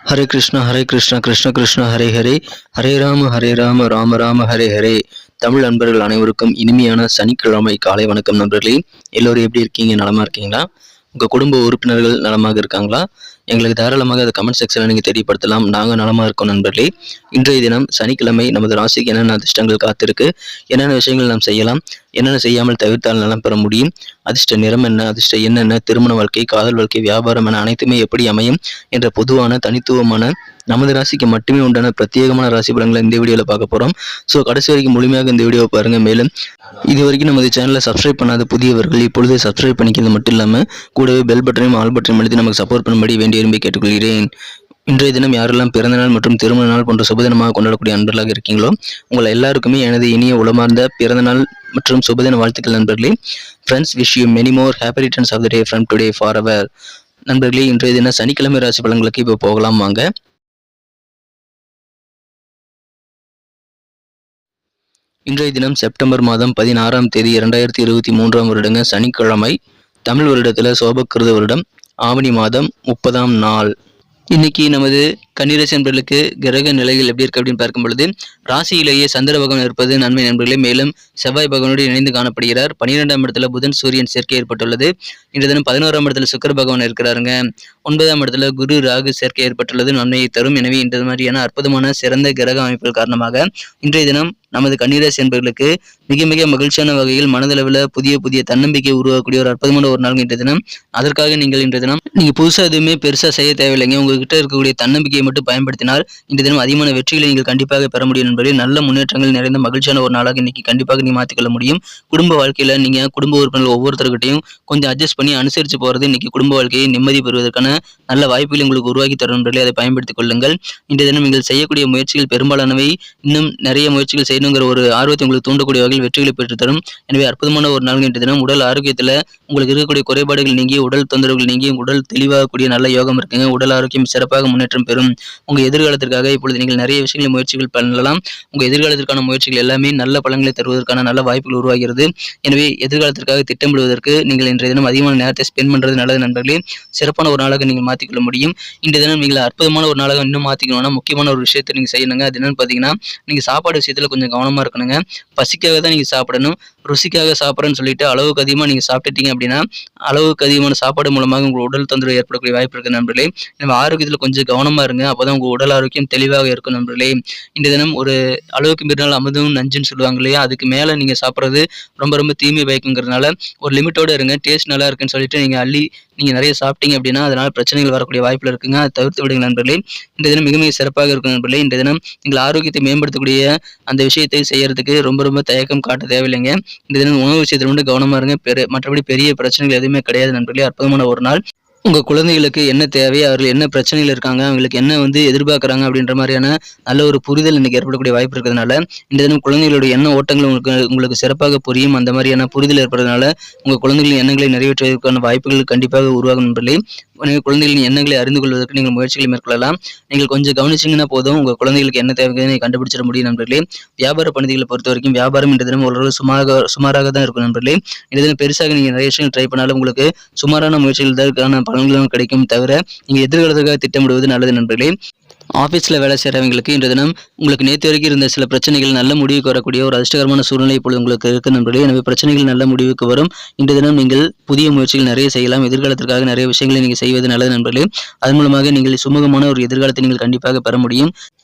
ஹரே கிருஷ்ணா கிருஷ்ண கிருஷ்ண ஹரே ஹரே, ஹரே ராம ராம ராம ஹரே ஹரே. தமிழ் நண்பர்கள் அனைவருக்கும் இனிமையான சனிக்கிழமை காலை வணக்கம் நண்பர்களே. எல்லோரும் எப்படி இருக்கீங்க? நலமா இருக்கீங்களா? உங்கள் குடும்ப உறுப்பினர்கள் நலமாக இருக்காங்களா? எங்களுக்கு தாராளமாக அதை கமெண்ட் செக்ஷனில் நீங்கள் தெரியப்படுத்தலாம். நாங்கள் நலமாக இருக்கோம் நண்பர்களே. இன்றைய தினம் சனிக்கிழமை நமது ராசிக்கு என்னென்ன அதிர்ஷ்டங்கள் காத்திருக்கு, என்னென்ன விஷயங்கள் நாம் செய்யலாம், என்னென்ன செய்யாமல் தவிர்த்தால் நலம் பெற முடியும், அதிர்ஷ்ட நிறம் என்ன, அதிர்ஷ்ட என்னென்ன, திருமண வாழ்க்கை, காதல் வாழ்க்கை, வியாபாரம் என அனைத்துமே எப்படி அமையும் என்ற பொதுவான தனித்துவமான நமது ராசிக்கு மட்டுமே உண்டான பிரத்யேகமான ராசி பலன்களை இந்த வீடியோவில் பார்க்க போகிறோம். ஸோ கடைசி வரைக்கும் முழுமையாக இந்த வீடியோவை பாருங்கள். மேலும் இது வரைக்கும் நமது சேனலை சப்ஸ்கிரைப் பண்ணாத புதியவர்கள் இப்பொழுது சப்ஸ்கிரைப் பண்ணிக்கிறது மட்டும் இல்லாமல் கூடவே பெல் பட்டனையும் ஆல் பட்டனையும் அழுத்தி நமக்கு சப்போர்ட் பண்ணும்படி வேண்டி விரும்பி கேட்டுக்கொள்கிறேன். இன்றைய தினம் யாரெல்லாம் பிறந்தநாள் மற்றும் திருமண நாள் போன்ற சுபதினமாக கொண்டாடக்கூடிய நண்பர்களாக இருக்கீங்களோ உங்களை எல்லாருக்குமே எனது இனிய உளமார்ந்த பிறந்தநாள் மற்றும் சுபதின வாழ்த்துக்கள் நண்பர்களே. Friends, wish you many more happy returns of the day from today forever. நண்பர்களே, இன்றைய தினம் சனிக்கிழமை ராசி பலன்களுக்கு இப்போ போகலாம் வாங்க. இன்றைய தினம் செப்டம்பர் மாதம் 16ஆம் தேதி 2023 வருடங்க சனிக்கிழமை. தமிழ் வருடத்தில் சோபக்கிருத வருடம் ஆவணி மாதம் 30ஆம் நாள். இன்னைக்கு நமது கன்னிராசி நண்பர்களுக்கு கிரக நிலைகள் எப்படி இருக்கு அப்படின்னு பார்க்கும் பொழுது, ராசியிலேயே சந்திர பகவான் இருப்பது நன்மை நண்பர்களே. மேலும் செவ்வாய் பகவானோடு இணைந்து காணப்படுகிறார். 12ஆம் இடத்துல புதன் சூரியன் சேர்க்கை ஏற்பட்டுள்ளது. இன்றைய தினம் 11ஆம் இடத்துல சுக்கிர பகவான் இருக்கிறாருங்க. 9ஆம் இடத்துல குரு ராகு சேர்க்கை ஏற்பட்டுள்ளது, நன்மையை தரும். எனவே இந்த மாதிரியான அற்புதமான சிறந்த கிரக அமைப்புகள் காரணமாக இன்றைய தினம் நமது கன்னிராசி என்பவர்களுக்கு மிக மிக மகிழ்ச்சியான வகையில் மனதளவில் புதிய தன்னம்பிக்கை உருவாக்கக்கூடிய ஒரு அற்புதமான ஒரு நாள் இன்றைய தினம். அதற்காக நீங்கள் இன்றைய தினம் நீங்கள் புதுசாக எதுவுமே பெருசாக செய்ய தேவையில்லைங்க. உங்ககிட்ட இருக்கக்கூடிய தன்னம்பிக்கையை மட்டும் பயன்படுத்தினால் இன்றைய தினம் அதிகமான வெற்றிகளை நீங்கள் கண்டிப்பாக பெற முடியும் என்பதில் நல்ல முன்னேற்றங்கள் நிறைந்த மகிழ்ச்சியான ஒரு நாளாக இன்னைக்கு கண்டிப்பாக நீ மாற்றிக்கொள்ள முடியும். குடும்ப வாழ்க்கையில் நீங்கள் குடும்ப உறுப்பினர்கள் ஒவ்வொருத்தருக்கிட்டையும் கொஞ்சம் அட்ஜஸ்ட் பண்ணி அனுசரித்து போகிறது இன்னைக்கு குடும்ப வாழ்க்கையை நிம்மதி பெறுவதற்கான நல்ல வாய்ப்புகளை உங்களுக்கு உருவாக்கி தரும் என்பதை அதை பயன்படுத்திக் கொள்ளுங்கள். இன்றைய தினம் நீங்கள் செய்யக்கூடிய முயற்சிகள் பெரும்பாலானவை இன்னும் நிறைய முயற்சிகள் செய்யணுங்கிற ஒரு ஆர்வத்தை உங்களுக்கு தூண்டக்கூடிய வகையில் வெற்றிகளை பெற்றுத்தரும். எனவே அற்புதமான ஒரு நாள் இன்றைய தினம். உடல் ஆரோக்கியத்தில் உங்களுக்கு இருக்கக்கூடிய குறைபாடுகள் நீங்கி, உடல் தொந்தரவுகள் நீங்கி, உடல் தெளிவாகக்கூடிய நல்ல யோகம் இருக்குங்க. உடல் ஆரோக்கியம் சிறப்பாக முன்னேற்றம் பெறும். உங்கள் எதிர்காலத்திற்காக இப்பொழுது நீங்கள் நிறைய விஷயங்களை முயற்சிகள் பண்ணலாம். உங்கள் எதிர்காலத்திற்கான முயற்சிகள் எல்லாமே நல்ல பலன்களை தருவதற்கான நல்ல வாய்ப்புகள் உருவாகிறது. எனவே எதிர்காலத்திற்காக திட்டமிடுவதற்கு நீங்கள் இன்றைய தினம் அதிகமான நேரத்தை ஸ்பெண்ட் பண்ணுறது நல்லது நண்பர்களே. சிறப்பான ஒரு நாளாக நீங்கள் மாற்றிக்கொள்ள முடியும். இன்றைய தினம் நீங்கள் அற்புதமான ஒரு நாளாக இன்னும் மாற்றிக்கணும்னா முக்கியமான ஒரு விஷயத்தை நீங்கள் செய்யணுங்க. அது என்னன்னு பார்த்தீங்கன்னா, நீங்கள் சாப்பாடு விஷயத்தில் கொஞ்சம் கவனமாக இருக்கணுங்க. பசிக்காக தான் நீங்கள் சாப்பிடணும். ருசிக்காக சாப்பிட்றேன்னு சொல்லிட்டு அளவுக்கு அதிகமாக நீங்கள் சாப்பிட்டுட்டீங்க அப்படின்னா அளவுக்கு அதிகமான சாப்பாடு மூலமாக உங்கள் உடல் தொந்தரவு ஏற்படக்கூடிய வாய்ப்பு இருக்குது நண்பர்களே. நம்ம ஆரோக்கியத்தில் கொஞ்சம் கவனமாக இருங்க. அப்போ தான் உங்கள் உடல் ஆரோக்கியம் தெளிவாக இருக்கும் நண்பர்களே. இந்த தினம் ஒரு அளவுக்கு மீறினால் அமுதும் நஞ்சுன்னு சொல்லுவாங்க இல்லையா, அதுக்கு மேலே நீங்கள் சாப்பிட்றது ரொம்ப தீமை பயக்குங்கிறதுனால ஒரு லிமிட்டோடு இருங்க. டேஸ்ட் நல்லா இருக்குன்னு சொல்லிட்டு நீங்கள் நிறைய சாப்பிட்டீங்க அப்படின்னா அதனால் பிரச்சனைகள் வரக்கூடிய வாய்ப்பில் இருக்குங்க. அதை தவிர்த்து விடுங்க நண்பர்களே. இந்த தினம் மிக சிறப்பாக இருக்கும் நண்பர்களே. இந்த தினம் நீங்கள் ஆரோக்கியத்தை மேம்படுத்தக்கூடிய அந்த விஷயத்தை செய்யறதுக்கு ரொம்ப தயக்கம் காட்ட தேவையில்லைங்க. இந்த தினம் உணவு விஷயத்தில் மட்டும் கவனமாக இருங்க. மற்றபடி பெரிய பிரச்சனைகள் எதுவுமே கிடையாது நண்பர்களே. அற்புதமான ஒரு நாள். உங்கள் குழந்தைகளுக்கு என்ன தேவை, அவர்கள் என்ன பிரச்சனைகள் இருக்காங்க, அவங்களுக்கு என்ன எதிர்பார்க்குறாங்க அப்படின்ற மாதிரியான நல்ல ஒரு புரிதல் இன்றைக்கி ஏற்படக்கூடிய வாய்ப்பு இருக்கிறதுனால இந்த தினம் குழந்தைகளுடைய எண்ண ஓட்டங்கள் உங்களுக்கு சிறப்பாக புரியும். அந்த மாதிரியான புரிதல் ஏற்படுறதுனால உங்கள் குழந்தைகளின் எண்ணங்களை நிறைவேற்றுவதற்கான வாய்ப்புகள் கண்டிப்பாக உருவாகும் நண்பர்களே. குழந்தைகளின் எண்ணங்களை அறிந்து கொள்வதற்கு நீங்கள் முயற்சிகளை மேற்கொள்ளலாம். நீங்கள் கொஞ்சம் கவனிச்சிங்கன்னா போதும், உங்கள் குழந்தைகளுக்கு என்ன தேவைன்னு கண்டுபிடிச்சிட முடியும் நண்பர்களே. வியாபார பணிகளை பொறுத்த வரைக்கும் வியாபாரம் இந்த தினம் ஓரளவு சுமாராக தான் இருக்கும் நண்பர்களே. இந்த தினம் பெருசாக நீங்கள் நிறைய விஷயங்கள் ட்ரை பண்ணாலும் உங்களுக்கு சுமாரான முயற்சிகள் தான் பலன்களும் கிடைக்கும். தவிர நீங்கள் எதிர்காலத்துக்காக திட்டமிடுவது நல்லது நண்பர்களே. ஆஃபீஸில் வேலை செய்கிறவங்களுக்கு இன்றைய தினம் உங்களுக்கு நேற்று வரைக்கும் இருந்த சில பிரச்சனைகள் நல்ல முடிவுக்கு வரக்கூடிய ஒரு அதிர்ஷ்டகரமான சூழ்நிலை இப்பொழுது உங்களுக்கு இருக்கு நண்பர்களே. எனவே பிரச்சனைகள் நல்ல முடிவுக்கு வரும். இன்றைய தினம் நீங்கள் புதிய முயற்சிகள் நிறைய செய்யலாம். எதிர்காலத்திற்காக நிறைய விஷயங்களை நீங்கள் செய்வது நல்லது நண்பர்களே. அதன் மூலமாக நீங்கள் சுமூகமான ஒரு எதிர்காலத்தை நீங்கள் கண்டிப்பாக பெற முடியும்.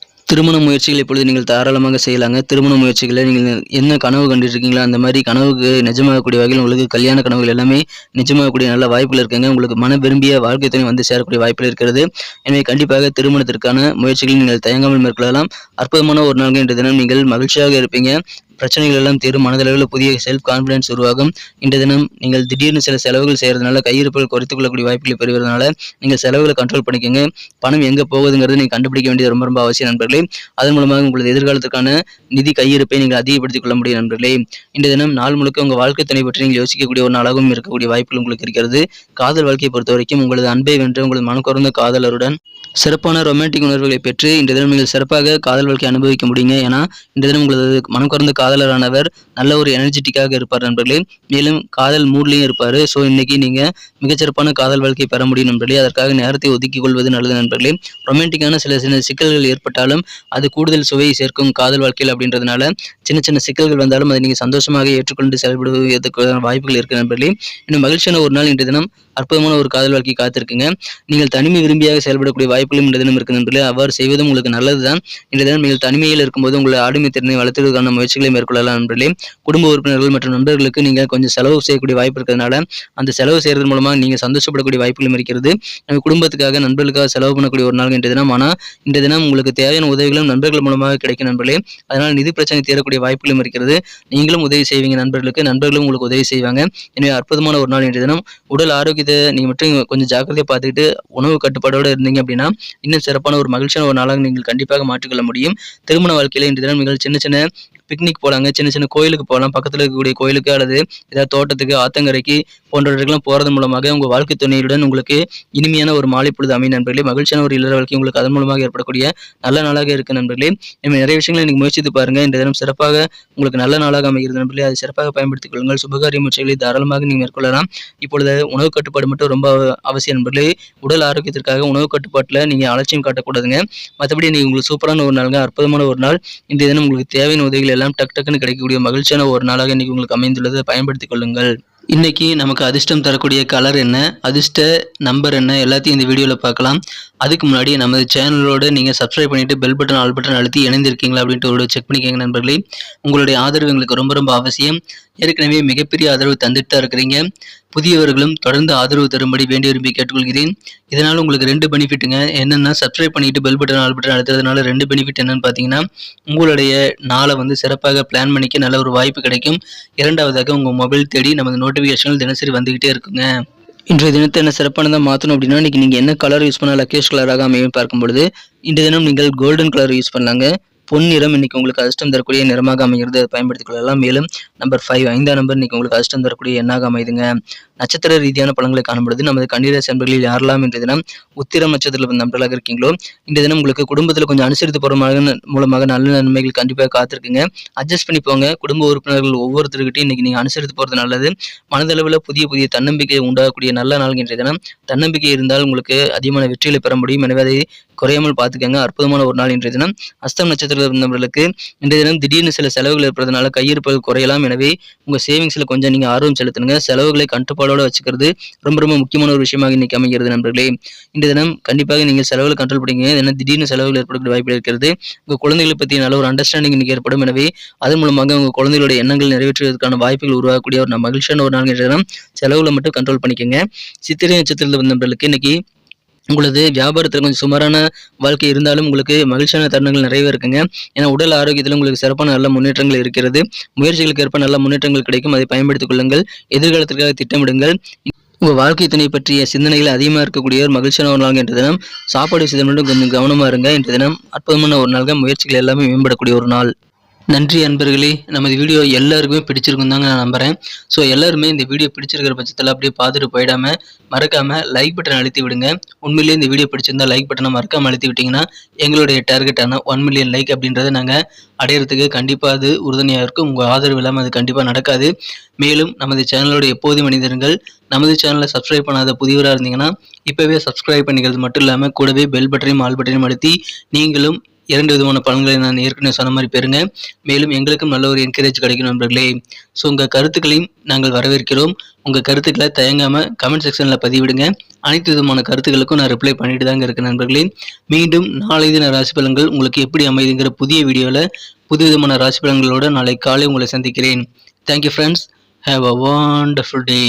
திருமண முயற்சிகள் இப்பொழுது நீங்கள் தாராளமாக செய்யலாங்க. திருமண முயற்சிகளை நீங்கள் என்ன கனவு கண்டுருக்கீங்களோ அந்த மாதிரி கனவுக்கு நிஜமாகக்கூடிய வகையில் உங்களுக்கு கல்யாண கனவுகள் எல்லாமே நிஜமாகக்கூடிய நல்ல வாய்ப்புகள் இருக்குங்க. உங்களுக்கு மன விரும்பிய வாழ்க்கை துணை வந்து சேரக்கூடிய வாய்ப்புகள் இருக்கிறது. எனவே கண்டிப்பாக திருமணத்திற்கான முயற்சிகளை நீங்கள் தயங்காமல் மேற்கொள்ளலாம். அற்புதமான ஒரு நாள் இன்றைய தினம் நீங்கள் மகிழ்ச்சியாக இருப்பீங்க. பிரச்சனைகள் எல்லாம் தீரும். மனதளவில் புதிய செல்ஃப் கான்ஃபிடன்ஸ் உருவாகும். இன்றைய தினம் நீங்கள் திடீர்னு சில செலவுகள் செய்கிறதுனால கையிருப்புகள் குறைத்துக் கொள்ளக்கூடிய வாய்ப்புகளை பெறுவதனால நீங்கள் செலவுகளை கண்ட்ரோல் பண்ணிக்கோங்க. பணம் எங்கே போகுதுங்கிறது நீங்கள் கண்டுபிடிக்க வேண்டியது ரொம்ப அவசியம் நண்பர்களே. அதன் மூலமாக உங்களது எதிர்காலத்துக்கான நிதி கையிருப்பை நீங்கள் அதிகப்படுத்திக் கொள்ள முடியும் நண்பர்களே. இன்றைய தினம் நாள் முழுக்க உங்கள் வாழ்க்கை துணை பற்றி நீங்கள் யோசிக்கக்கூடிய ஒரு நாளாகவும் இருக்கக்கூடிய வாய்ப்புகள் உங்களுக்கு இருக்கிறது. காதல் வாழ்க்கையை பொறுத்த வரைக்கும் உங்களது அன்பை வென்று உங்களது மனக்குறந்த காதலருடன் சிறப்பான ரொமான்டிக் உணர்வுகளை பெற்று இன்றைய தினம் நீங்கள் சிறப்பாக காதல் வாழ்க்கை அனுபவிக்க முடியுங்க. ஏன்னா இன்றைய தினம் உங்களது மனக்குறந்த காதலரானவர் நல்ல ஒரு எனர்ஜெட்டிக்காக இருப்பார் நண்பர்களே. மேலும் காதல் மூட்லையும் இருப்பார். ஸோ இன்னைக்கு நீங்கள் மிகச்சிறப்பான காதல் வாழ்க்கை பெற முடியும் நண்பர்களே. அதற்காக நேரத்தை ஒதுக்கிக் கொள்வது நல்லது நண்பர்களே. ரொமான்டிக்கான சில சின்ன சிக்கல்கள் ஏற்பட்டாலும் அது கூடுதல் சுவையை சேர்க்கும் காதல் வாழ்க்கையில் அப்படின்றதுனால சின்ன சின்ன சிக்கல்கள் வந்தாலும் அதை நீங்கள் சந்தோஷமாக ஏற்றுக்கொண்டு செயல்படுவதற்கான வாய்ப்புகள் இருக்குது நண்பர்களே. இன்னும் மகிழ்ச்சியான ஒரு நாள் இன்றைய தினம் அற்புதமான ஒரு காதல் வாழ்க்கை காத்திருக்குங்க. நீங்கள் தனிமை விரும்பியாக செயல்படக்கூடிய வாய்ப்புகளும் இன்றைய தினம் இருக்கு நண்பர்களே. அவ்வாறு செய்வதும் உங்களுக்கு நல்லதுதான். இன்றைய தினம் நீங்கள் தனிமையில் இருக்கும்போது உங்களை ஆளுமை திறனை வளர்த்துவதற்கான முயற்சிகளை மேற்கொள்ளலாம் நண்பர்களே. குடும்ப உறுப்பினர்கள் மற்றும் நண்பர்களுக்கு நீங்கள் கொஞ்சம் செலவு செய்யக்கூடிய வாய்ப்பு இருக்கிறதுனால அந்த செலவு செய்யறது மூலமாக நீங்கள் சந்தோஷப்படக்கூடிய வாய்ப்புகளும் இருக்கிறது. நம்ம குடும்பத்துக்காக நண்பர்களுக்காக செலவு பண்ணக்கூடிய ஒரு நாள் இன்றைய தினம். ஆனால் இன்றைய தினம் உங்களுக்கு தேவையான உதவிகளும் நண்பர்கள் மூலமாக கிடைக்கும் நண்பர்களே. அதனால் நிதி பிரச்சனை தீரக்கூடிய வாய்ப்புகளும் இருக்கிறது. நீங்களும் உதவி செய்வீங்க நண்பர்களுக்கு, நண்பர்களும் உங்களுக்கு உதவி செய்வாங்க. எனவே அற்புதமான ஒரு நாள் இன்றைய தினம். உடல் ஆரோக்கியத்தை நீங்கள் மட்டும் கொஞ்சம் ஜாக்கிரதையாக பார்த்துக்கிட்டு உணவு கட்டுப்பாடோடு இருந்தீங்க அப்படின்னா இன்னும் சிறப்பான ஒரு மகிழ்ச்சியான ஒரு நாளாக நீங்கள் கண்டிப்பாக மாற்றிக்கொள்ள முடியும். திருமண வாழ்க்கையில் இன்றைய தினம் நீங்கள் சின்ன சின்ன பிக்னிக் போகலாங்க, சின்ன சின்ன கோயிலுக்கு போகலாம், பக்கத்தில் இருக்கக்கூடிய கோயிலுக்கு அல்லது ஏதாவது தோட்டத்துக்கு, ஆத்தங்கரைக்கு போன்றவர்களுக்கெல்லாம் போகிறது மூலமாக உங்கள் வாழ்க்கை துணையுடன் உங்களுக்கு இனிமையான ஒரு மாலை பொழுது அமையும் நண்பர்களே. மகிழ்ச்சியான ஒரு இல்லற வாழ்க்கை உங்களுக்கு அதன் மூலமாக ஏற்படக்கூடிய நல்ல நாளாக இருக்கு நண்பர்களே. நிறைய விஷயங்களை நீங்கள் முயற்சித்து பாருங்கள். இந்த தினம் சிறப்பாக உங்களுக்கு நல்ல நாளாக அமைகிறது நண்பர்களே. அதை சிறப்பாக பயன்படுத்திக் கொள்ளுங்கள். சுபகாரிய முயற்சிகளை தாராளமாக நீங்கள் மேற்கொள்ளலாம். இப்பொழுது உணவு கட்டுப்பாடு மட்டும் ரொம்ப அவசியம் நண்பர்களே. உடல் ஆரோக்கியத்திற்காக உணவு கட்டுப்பாட்டில் நீங்கள் அலட்சியம் காட்டக்கூடாதுங்க. மற்றபடி நீங்கள் உங்களுக்கு சூப்பரான ஒரு நாளுங்க, அற்புதமான ஒரு நாள். இன்றைய தினம் உங்களுக்கு தேவையான உதவிகள் எல்லாம் டக்குன்னு கிடைக்கக்கூடிய மகிழ்ச்சியான ஒரு நாளாக இன்னைக்கு உங்களுக்கு அமைந்துள்ளது. பயன்படுத்திக் கொள்ளுங்கள். இன்னைக்கு நமக்கு அதிர்ஷ்டம் தரக்கூடிய கலர் என்ன, அதிர்ஷ்ட நம்பர் என்ன, எல்லாத்தையும் இந்த வீடியோவில் பார்க்கலாம். அதுக்கு முன்னாடி நமது சேனலோடு நீங்கள் சப்ஸ்கிரைப் பண்ணிவிட்டு பெல் பட்டன் ஆல் பட்டன் அழுத்தி இணைந்திருக்கீங்களா அப்படின்ட்டு ஒரு செக் பண்ணிக்கோங்க நண்பர்களே. உங்களுடைய ஆதரவு எங்களுக்கு ரொம்ப ரொம்ப அவசியம். ஏற்கனவே மிகப்பெரிய ஆதரவு தந்துட்டு தான் இருக்கிறீங்க. புதியவர்களும் தொடர்ந்து ஆதரவு தரும்படி வேண்டி விரும்பி கேட்டுக்கொள்கிறேன். இதனால் உங்களுக்கு 2 பெனிஃபிட்டுங்க. என்னென்னா சப்ஸ்கிரைப் பண்ணிவிட்டு பெல் பட்டன் ஆல் பட்டன் அழுத்துறதுனால 2 பெனிஃபிட் என்னென்னு பார்த்தீங்கன்னா, உங்களுடைய நாளை சிறப்பாக பிளான் பண்ணிக்க நல்ல ஒரு வாய்ப்பு கிடைக்கும். இரண்டாவதாக உங்கள் மொபைல் தேடி நமது நோட்டிஃபிகேஷன்கள் தினசரி வந்துக்கிட்டே இருக்குங்க. இன்றைய தினத்தை என்ன சிறப்பானதாக மாற்றணும் அப்படின்னா, இன்றைக்கி நீங்கள் என்ன கலர் யூஸ் பண்ணால் லக்கேஷ் கலராக அமையும் பார்க்கும் பொழுது இன்றைய தினம் நீங்கள் கோல்டன் கலர் யூஸ் பண்ணலாங்க. பொன்னிறம் இன்னைக்கு உங்களுக்கு அதிர்ஷ்டம் தரக்கூடிய நிறமாக அமைகிறது. அதை பயன்படுத்திக் கொள்ளலாம். மேலும் நம்பர் 5 5ஆம் நம்பர் இன்னைக்கு உங்களுக்கு அதிர்ஷ்டம் தரக்கூடிய எண்ணாக அமைதுங்க. நட்சத்திர ரீதியான பலன்களை காணும்பொழுது நமது கன்னிராசி நண்பர்களில் யாரெல்லாம் இன்றைய தினம் உத்திரம் நட்சத்திரத்தில் நண்பர்களாக இருக்கீங்களோ இன்றைய தினம் உங்களுக்கு குடும்பத்தில் கொஞ்சம் அனுசரித்து போகிற மூலமாக நல்ல நன்மைகள் கண்டிப்பாக காத்திருக்குங்க. அட்ஜஸ்ட் பண்ணி போங்க. குடும்ப உறுப்பினர்கள் ஒவ்வொருத்தருக்கிட்டையும் இன்னைக்கு நீங்கள் அனுசரித்து போகிறது நல்லது. மனதளவில் புதிய புதிய தன்னம்பிக்கை உண்டாகக்கூடிய நல்ல நாள் இன்றைய தினம். தன்னம்பிக்கை இருந்தால் உங்களுக்கு அதிகமான வெற்றிகளை பெற முடியும். எனவே அதை குறையாமல் பார்த்துக்கங்க. அற்புதமான ஒரு நாள் இன்றைய தினம். அஸ்தம் நட்சத்திரத்தில் இருந்தவர்களுக்கு இன்றைய தினம் திடீர்னு சில செலவுகள் ஏற்படுறதுனால கையிருப்புகள் குறையலாம். எனவே உங்கள் சேவிங்ஸில் கொஞ்சம் நீங்கள் ஆர்வம் செலுத்துங்க. செலவுகளை கட்டுப்பாடோடு வச்சுக்கிறது ரொம்ப ரொம்ப முக்கியமான ஒரு விஷயமாக இன்னைக்கு அமைகிறது நண்பர்களே. இன்றைய தினம் கண்டிப்பாக நீங்கள் செலவுகளை கண்ட்ரோல் பண்ணிங்க. ஏன்னா திடீர்னு செலவுகள் ஏற்படக்கூடிய வாய்ப்பு இருக்கிறது. உங்கள் குழந்தைகளை பற்றி நல்ல ஒரு அண்டர்ஸ்டாண்டிங் இன்னைக்கு ஏற்படும். எனவே அதன் மூலமாக உங்கள் குழந்தைகளுடைய எண்ணங்கள் நிறைவேற்றுவதற்கான வாய்ப்புகள் உருவாகக்கூடிய ஒரு மகிழ்ச்சியான ஒரு நாள் இன்றைய தினம். செலவுகளை மட்டும் கண்ட்ரோல் பண்ணிக்கங்க. சித்திரை நட்சத்திரத்தில் வந்தவர்களுக்கு இன்னைக்கு உங்களது வியாபாரத்தில் கொஞ்சம் சுமாரான வாழ்க்கை இருந்தாலும் உங்களுக்கு மகிழ்ச்சியான தருணங்கள் நிறையவே இருக்குங்க. ஏன்னா உடல் ஆரோக்கியத்தில் உங்களுக்கு சிறப்பான நல்ல முன்னேற்றங்கள் இருக்கிறது. முயற்சிகளுக்கு ஏற்ப நல்ல முன்னேற்றங்கள் கிடைக்கும். அதை பயன்படுத்திக் கொள்ளுங்கள். எதிர்காலத்திற்காக திட்டமிடுங்கள். உங்கள் வாழ்க்கை துணை பற்றிய சிந்தனைகள் அதிகமாக இருக்கக்கூடிய ஒரு மகிழ்ச்சியான ஒரு நாள் இன்றைய தினம். சாப்பாடு விஷயத்தில் மட்டும் கொஞ்சம் கவனமாக இருங்க. இன்றைய தினம் அற்புதமான ஒரு நாள்கள். முயற்சிகள் எல்லாமே மேம்படக்கூடிய ஒரு நாள். நன்றி அன்பர்களே. நமது வீடியோ எல்லாருக்குமே பிடிச்சிருக்கும் தாங்க நான் நம்புகிறேன். ஸோ எல்லாருமே இந்த வீடியோ பிடிச்சிருக்கிற பட்சத்தில் அப்படியே பார்த்துட்டு போயிடாமல் மறக்காமல் லைக் பட்டன் அழுத்தி விடுங்க. உண்மையிலேயே இந்த வீடியோ பிடிச்சிருந்தா லைக் பட்டனை மறக்காமல் அழுத்தி விட்டிங்கன்னா எங்களுடைய டார்கெட்டான 1 மில்லியன் லைக் அப்படின்றத நாங்கள் அடையிறதுக்கு கண்டிப்பாக அது உறுதுணையாக இருக்கும். உங்கள் ஆதரவு இல்லாமல் அது கண்டிப்பாக நடக்காது. மேலும் நமது சேனலோட எப்போதும் மனிதர்கள் நமது சேனலை சப்ஸ்கிரைப் பண்ணாத புதியவராக இருந்தீங்கன்னா இப்போவே சப்ஸ்கிரைப் பண்ணிக்கிறது மட்டும் இல்லாமல் கூடவே பெல் பட்டனையும் ஆல் பட்டனையும் அழுத்தி நீங்களும் 2 விதமான பலன்களை நான் ஏற்கனவே சொன்ன மாதிரி பெறுங்க. மேலும் எங்களுக்கும் நல்ல ஒரு என்கரேஜ் கிடைக்கும் நண்பர்களே. ஸோ உங்கள் கருத்துக்களையும் நாங்கள் வரவேற்கிறோம். உங்கள் கருத்துக்களை தயங்காமல் கமெண்ட் செக்ஷனில் பதிவிடுங்க. அனைத்து விதமான கருத்துக்களுக்கும் நான் ரிப்ளை பண்ணிட்டு தாங்க இருக்கேன் நண்பர்களே. மீண்டும் நாளை தின ராசி பலன்கள் உங்களுக்கு எப்படி அமைதுங்கிற புதிய வீடியோவில் புது விதமான ராசி பலன்களோடு நாளை காலை உங்களை சந்திக்கிறேன். Thank you friends. Have a wonderful day.